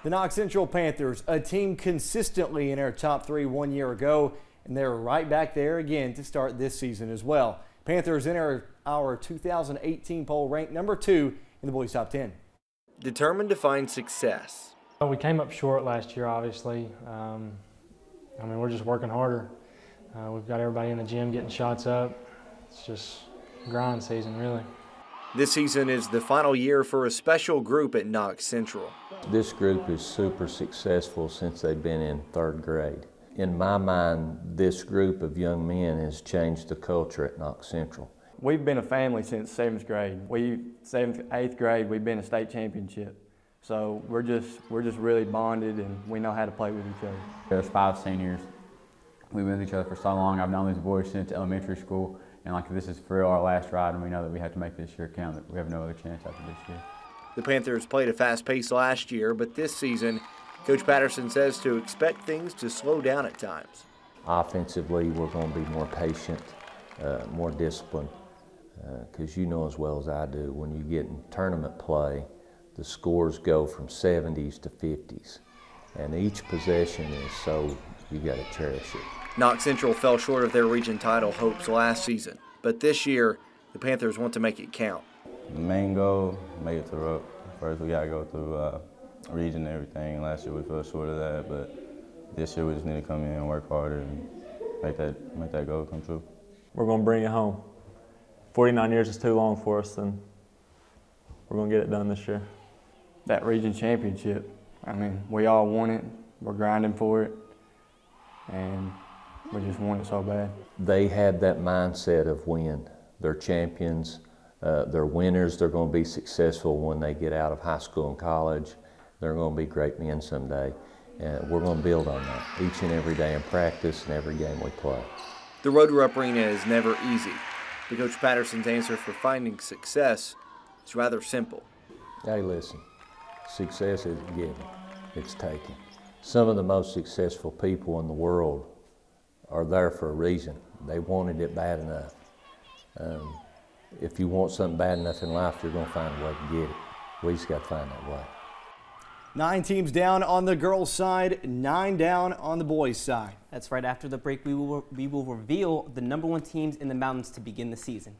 The Knox Central Panthers, a team consistently in our top 3 1 year ago, and they're right back there again to start this season as well. Panthers enter our 2018 poll ranked number 2 in the boys' top 10. Determined to find success. We came up short last year, obviously. I mean, we're just working harder. We've got everybody in the gym getting shots up. It's just grind season, really. This season is the final year for a special group at Knox Central. This group is super successful since they've been in 3rd grade. In my mind, this group of young men has changed the culture at Knox Central. We've been a family since 7th grade. 7th, 8th grade, we've been a state championship. So we're just really bonded, and we know how to play with each other. There's 5 seniors. We've been with each other for so long. I've known these boys since elementary school, and like this is for real our last ride, and we know that we have to make this year count. That we have no other chance after this year. The Panthers played a fast pace last year, but this season, Coach Patterson says to expect things to slow down at times. Offensively, we're going to be more patient, more disciplined, because you know as well as I do, when you get in tournament play, the scores go from 70s to 50s, and each possession is so you got to cherish it. Knox Central fell short of their region title hopes last season, but this year the Panthers want to make it count. The main goal, make it to Rook. First, we got to go through region and everything. Last year we fell short of that, but this year we just need to come in and work harder and make that goal come true. We're going to bring it home. 49 years is too long for us, and we're going to get it done this year. That region championship, I mean, we all want it. We're grinding for it, and we just want it so bad. They have that mindset of win. They're champions. They're winners. They're going to be successful when they get out of high school and college. They're going to be great men someday. And we're going to build on that each and every day in practice and every game we play. The road to Rupp Arena is never easy, but Coach Patterson's answer for finding success is rather simple. Hey, listen, success isn't given, it's taken. Some of the most successful people in the world are there for a reason. They wanted it bad enough. If you want something bad enough in life, you're going to find a way to get it. We just got to find that way. 9 teams down on the girls' side, 9 down on the boys' side. That's right. After the break, we will reveal the number 1 teams in the mountains to begin the season.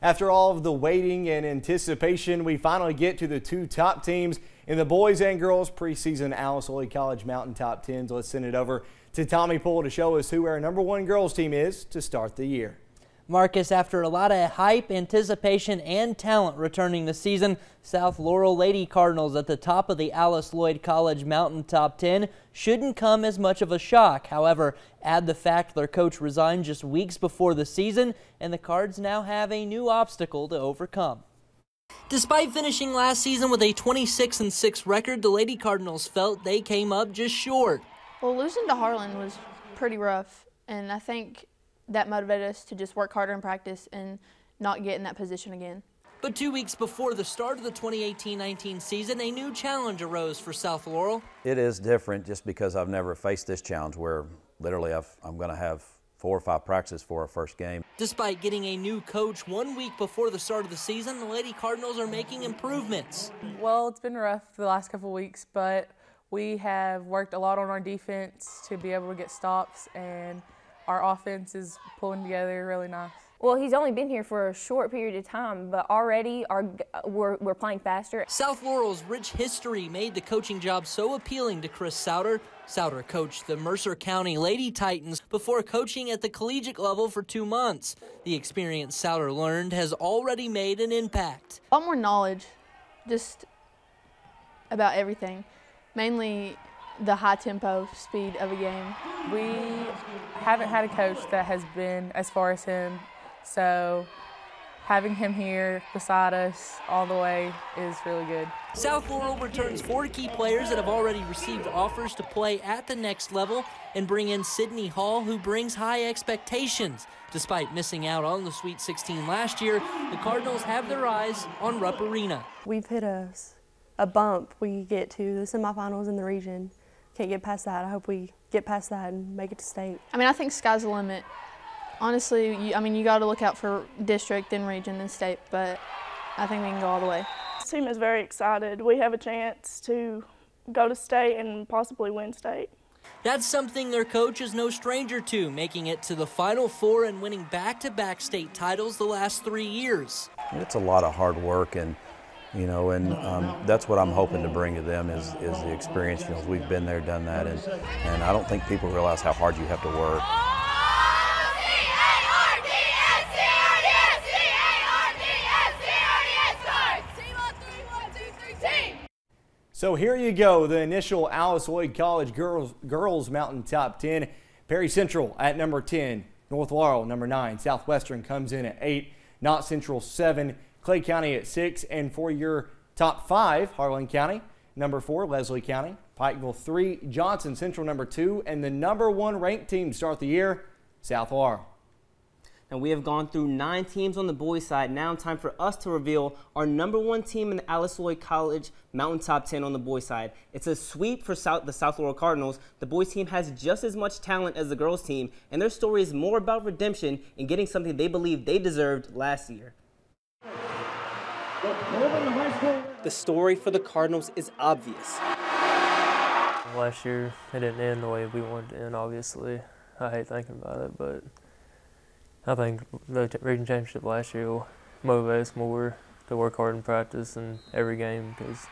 After all of the waiting and anticipation, we finally get to the 2 top teams in the boys and girls preseason Alice Lloyd College Mountain Top 10s. Let's send it over to Tommy Poole to show us who our number 1 girls team is to start the year. Marcus, after a lot of hype, anticipation, and talent returning this season, South Laurel Lady Cardinals at the top of the Alice Lloyd College Mountain Top 10 shouldn't come as much of a shock. However, add the fact their coach resigned just weeks before the season, and the Cards now have a new obstacle to overcome. Despite finishing last season with a 26-6 record, the Lady Cardinals felt they came up just short. Well, losing to Harlan was pretty rough, and I think that motivated us to just work harder in practice and not get in that position again. But 2 weeks before the start of the 2018-19 season, a new challenge arose for South Laurel. It is different just because I've never faced this challenge where literally I'm going to have 4 or 5 practices for our first game. Despite getting a new coach 1 week before the start of the season, the Lady Cardinals are making improvements. Well, it's been rough the last couple of weeks, but we have worked a lot on our defense to be able to get stops, and our offense is pulling together really nice. Well, he's only been here for a short period of time, but already we're playing faster. South Laurel's rich history made the coaching job so appealing to Chris Souter. Souter coached the Mercer County Lady Titans before coaching at the collegiate level for 2 months. The experience Souter learned has already made an impact. A lot more knowledge, just about everything, mainly the high tempo speed of a game. We haven't had a coach that has been as far as him, so having him here beside us all the way is really good. South Laurel returns 4 key players that have already received offers to play at the next level and bring in Sydney Hall, who brings high expectations. Despite missing out on the Sweet 16 last year, the Cardinals have their eyes on Rupp Arena. We've hit a bump. We get to the semifinals in the region. Can't get past that. I hope we get past that and make it to state. I mean, I think sky's the limit. Honestly, you got to look out for district, then region, then state, but I think we can go all the way. team is very excited. We have a chance to go to state and possibly win state. That's something their coach is no stranger to, making it to the Final Four and winning back-to-back state titles the last 3 years. It's a lot of hard work, and that's what I'm hoping to bring to them is the experience. We've been there, done that, and I don't think people realize how hard you have to work. So here you go, the initial Alice Lloyd College girls Mountain Top 10. Perry Central at number 10, North Laurel number 9, Southwestern comes in at 8, Knott Central 7, Clay County at 6, and for your top 5, Harlan County number 4, Leslie County, Pikeville 3, Johnson Central number 2, and the number 1 ranked team to start the year, South Laurel. And we have gone through 9 teams on the boys' side. Now time for us to reveal our number 1 team in the Alice Lloyd College Mountain Top 10 on the boys' side. It's a sweep for the South Laurel Cardinals. The boys' team has just as much talent as the girls' team, and their story is more about redemption and getting something they believe they deserved last year. The story for the Cardinals is obvious. Last year, it didn't end the way we wanted to end, obviously. I hate thinking about it, but I think the region championship last year will motivate us more to work hard in practice and every game because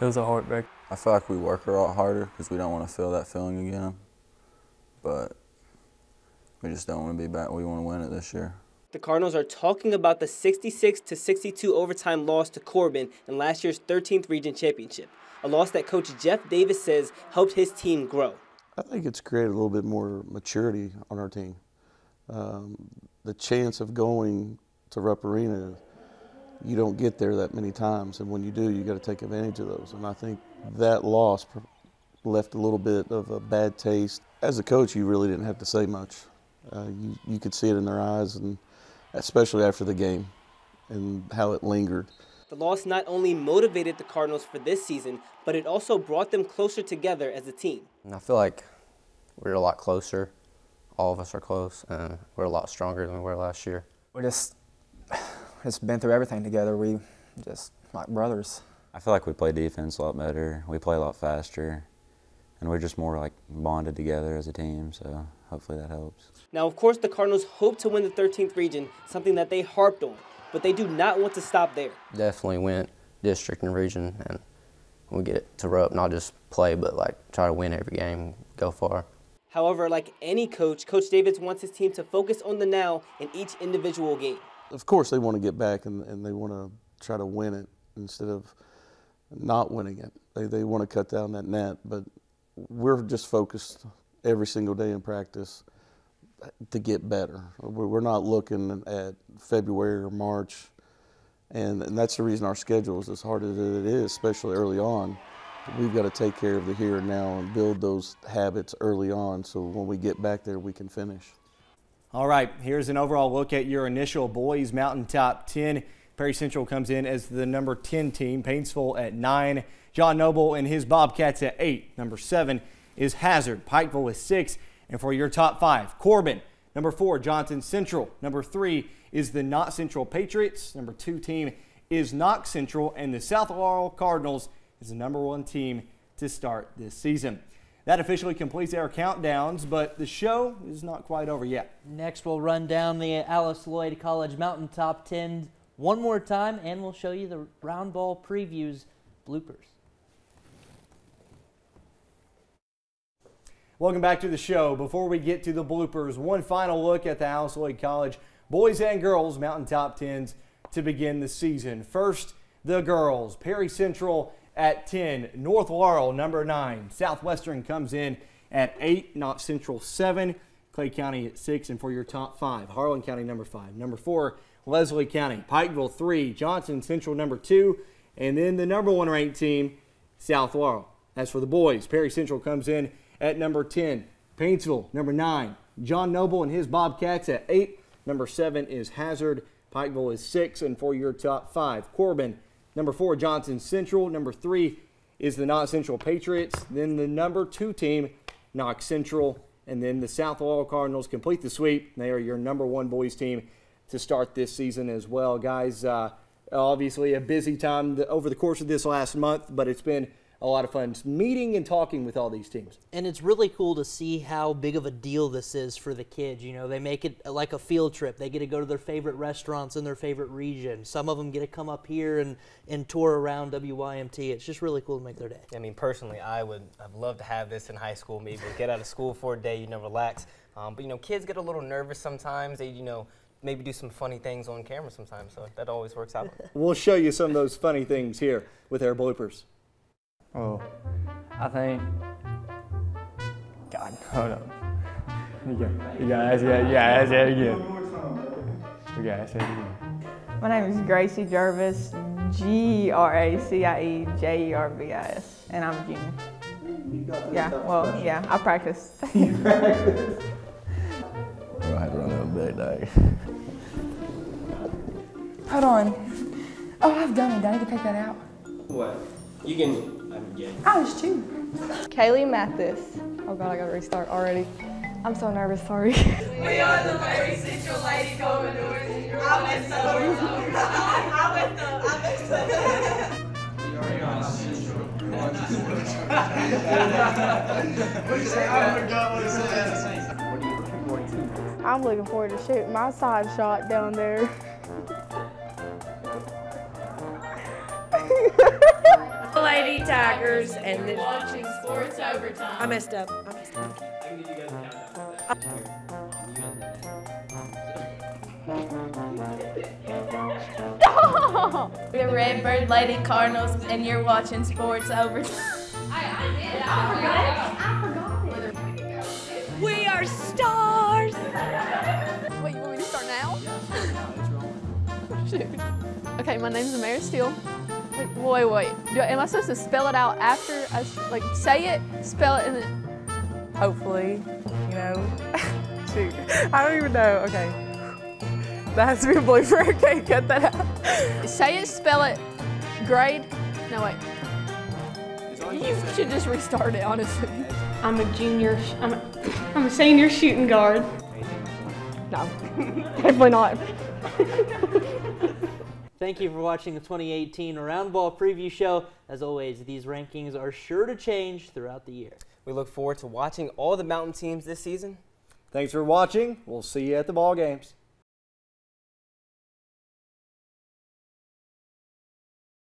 it was a heartbreak. I feel like we work a lot harder because we don't want to feel that feeling again, but we just don't want to be back. We want to win it this year. The Cardinals are talking about the 66-62 overtime loss to Corbin in last year's 13th region championship, a loss that Coach Jeff Davis says helped his team grow. I think it's created a little bit more maturity on our team. The chance of going to Rupp Arena, you don't get there that many times, and when you do, you got to take advantage of those. And I think that loss left a little bit of a bad taste. As a coach, you really didn't have to say much. You could see it in their eyes, and especially after the game, and how it lingered. The loss not only motivated the Cardinals for this season, but it also brought them closer together as a team. And I feel like we're a lot closer. All of us are close, and we're a lot stronger than we were last year. We just been through everything together. We just like brothers. I feel like we play defense a lot better. We play a lot faster, and we're just more like bonded together as a team, so hopefully that helps. Now, of course, the Cardinals hope to win the 13th region, something that they harped on, but they do not want to stop there. Definitely win district and region, and we get it to Rupp, not just play, but like try to win every game, go far. However, like any coach, Coach Davis wants his team to focus on the now in each individual game. Of course, they want to get back and they want to try to win it instead of not winning it. They want to cut down that net, but we're just focused every single day in practice to get better. We're not looking at February or March, and that's the reason our schedule is as hard as it is, especially early on. We've got to take care of the here and now and build those habits early on so when we get back there, we can finish. All right, here's an overall look at your initial boys Mountain Top 10. Perry Central comes in as the number 10 team, Painesville at 9, John Noble and his Bobcats at 8. Number 7 is Hazard, Pikeville with 6. And for your top 5, Corbin. Number 4, Johnson Central. Number 3 is the Knott Central Patriots. Number 2 team is Knox Central, and the South Laurel Cardinals is the number 1 team to start this season. That officially completes our countdowns, but the show is not quite over yet. Next, we'll run down the Alice Lloyd College Mountain Top 10 one more time, and we'll show you the Roundball previews bloopers. Welcome back to the show. Before we get to the bloopers, one final look at the Alice Lloyd College boys and girls Mountain Top 10s to begin the season. First, the girls. Perry Central at 10, North Laurel number 9, Southwestern comes in at 8, Knott Central 7, Clay County at 6, and for your top 5, Harlan County number 5, number 4, Leslie County, Pikeville 3, Johnson Central number 2, and then the number 1 ranked team, South Laurel. As for the boys, Perry Central comes in at number 10, Painesville number 9, John Noble and his Bobcats at 8, number 7 is Hazard, Pikeville is 6, and for your top 5, Corbin, number 4, Johnson Central. Number 3 is the Knott Central Patriots. Then the number 2 team, Knox Central. And then the South Laurel Cardinals complete the sweep. They are your number 1 boys team to start this season as well. Guys, Obviously a busy time over the course of this last month, but it's been a lot of fun meeting and talking with all these teams. And it's really cool to see how big of a deal this is for the kids. You know, they make it like a field trip. They get to go to their favorite restaurants in their favorite region. Some of them get to come up here and tour around WYMT. It's just really cool to make their day. I mean, personally, I'd love to have this in high school. Maybe get out of school for a day, relax. But, you know, kids get a little nervous sometimes. They, maybe do some funny things on camera sometimes. So that always works out. We'll show you some of those funny things here with our bloopers. Oh, I think. God, hold on. You gotta ask that again. We gotta ask that again. My name is Gracie Jervis, GRACIEJERVIS, and I'm a junior. Yeah, well, yeah, I practice. We're gonna have to run a big day. Hold on. Oh, I've done it. Do I need to take that out? What? You can. I was too. Kaylee Mathis. Oh God, I gotta restart already. I'm so nervous, sorry. We are the very central lady commodores. I messed up. I'm looking forward to shooting my side shot down there. Lady Tigers and this watching sports overtime. I messed up. The Redbird Lady Cardinals and you're watching sports overtime. I forgot it. We are stars. Wait, you want me to start now? Shoot. Okay, my name's Amara Steele. Wait. Am I supposed to spell it out after I say it, spell it, and then? Hopefully, shoot. I don't even know. Okay. That has to be a blooper. Okay, cut that out. Say it, spell it, grade. No, wait. You should just restart it, honestly. I'm a junior. I'm a senior shooting guard. No, definitely not. Thank you for watching the 2018 Roundball Preview Show. As always, these rankings are sure to change throughout the year. We look forward to watching all the mountain teams this season. Thanks for watching. We'll see you at the ball games.